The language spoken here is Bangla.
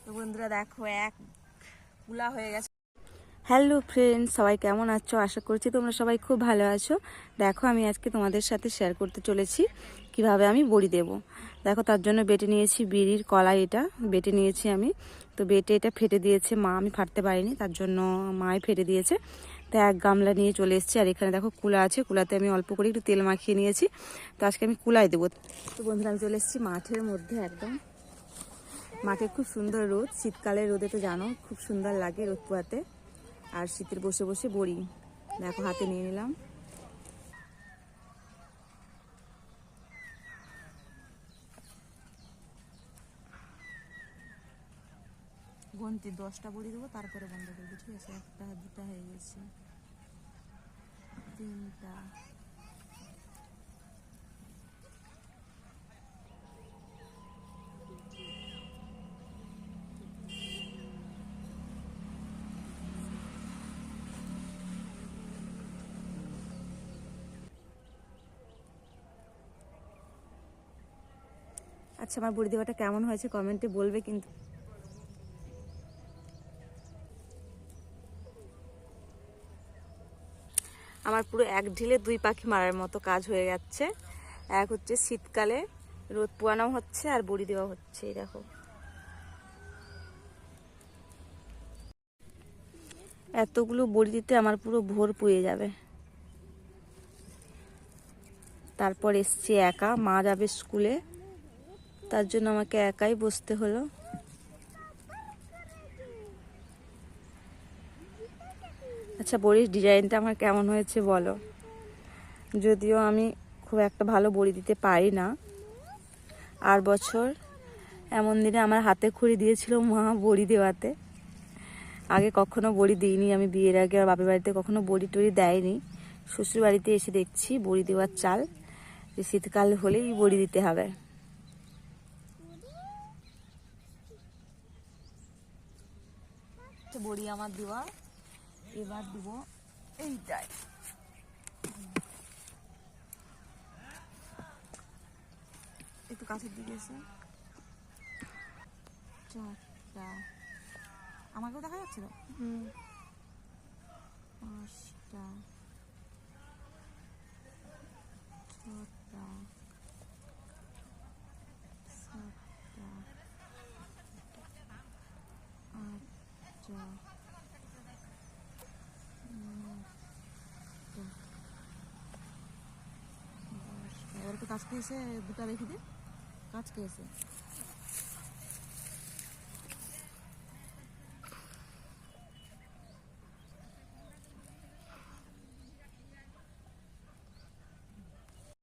তো বন্ধুরা দেখো এক কুলা হয়ে গেছে। হ্যালো ফ্রেন্ডস, সবাই কেমন আছো? আশা করছি তোমরা সবাই খুব ভালো আছো। দেখো আমি আজকে তোমাদের সাথে শেয়ার করতে চলেছি কিভাবে আমি বড়ি দেব। দেখো তার জন্য বেটে নিয়েছি বিড়ির কলাই, এটা বেটে নিয়েছি আমি। তো বেটে এটা ফেটে দিয়েছে মা, আমি ফাটতে পারিনি, তার জন্য মাই ফেটে দিয়েছে। তো এক গামলা নিয়ে চলে এসেছি। আর এখানে দেখো কুলা আছে, কুলাতে আমি অল্প করে একটু তেল মাখিয়ে নিয়েছি। তো আজকে আমি কুলাই দেবো। তো বন্ধুরা আমি চলে এসেছি মাঠের মধ্যে, একদম মাঠে খুব সুন্দর রোদ, শীতকালে রোদে তো জানো খুব সুন্দর লাগে রোদ পোয়াতে। আর শীতের বসে বসে বড়ি দেখো হাতে নিয়ে নিলাম। গন্তি 10টা বড়ি দেবো, তারপরে বন্ধ করবো, ঠিক আছে? 1টা 2টা হয়ে গেছে, 3টা। আচ্ছা, আমার বড়ি দেওয়াটা কেমন হয়েছে কমেন্টে বলবে কিন্তু। আমার পুরো এক ঢিলে 2 পাখি মারার মতো কাজ হয়ে যাচ্ছে। এক হচ্ছে শীতকালে রোদ পোয়ানো হচ্ছে, আর বড়ি দেওয়া হচ্ছে। এই দেখো এতগুলো বড়ি দিতে আমার পুরো ভোর পুয়ে যাবে। তারপর এসছি একা, মা যাবে স্কুলে, তার জন্য আমাকে একাই বসতে হলো। আচ্ছা, বড়ির ডিজাইনটা আমার কেমন হয়েছে বলো। যদিও আমি খুব একটা ভালো বড়ি দিতে পারি না। আর বছর এমন দিনে আমার হাতে খড়ি দিয়েছিল মা বড়ি দেওয়াতে। আগে কখনো বড়ি দিইনি আমি, বিয়ের আগে আর বাপের বাড়িতে কখনো বড়ি টড়ি দেয়নি। শ্বশুর বাড়িতে এসে দেখছি বড়ি দেওয়ার চাল, যে শীতকাল হলেই বড়ি দিতে হবে। বড়ি আমার দেওয়া, এবার দিব এইটাই। একটু কাছের দিকে এসে 4টা, আমাকেও দেখা যাচ্ছে তো। 5টা, 6টা, 7টা, 8টা, 9টা, 10টা। এবার একটু কাছকে এসে 2টা রেখে দে, কাছকে এসে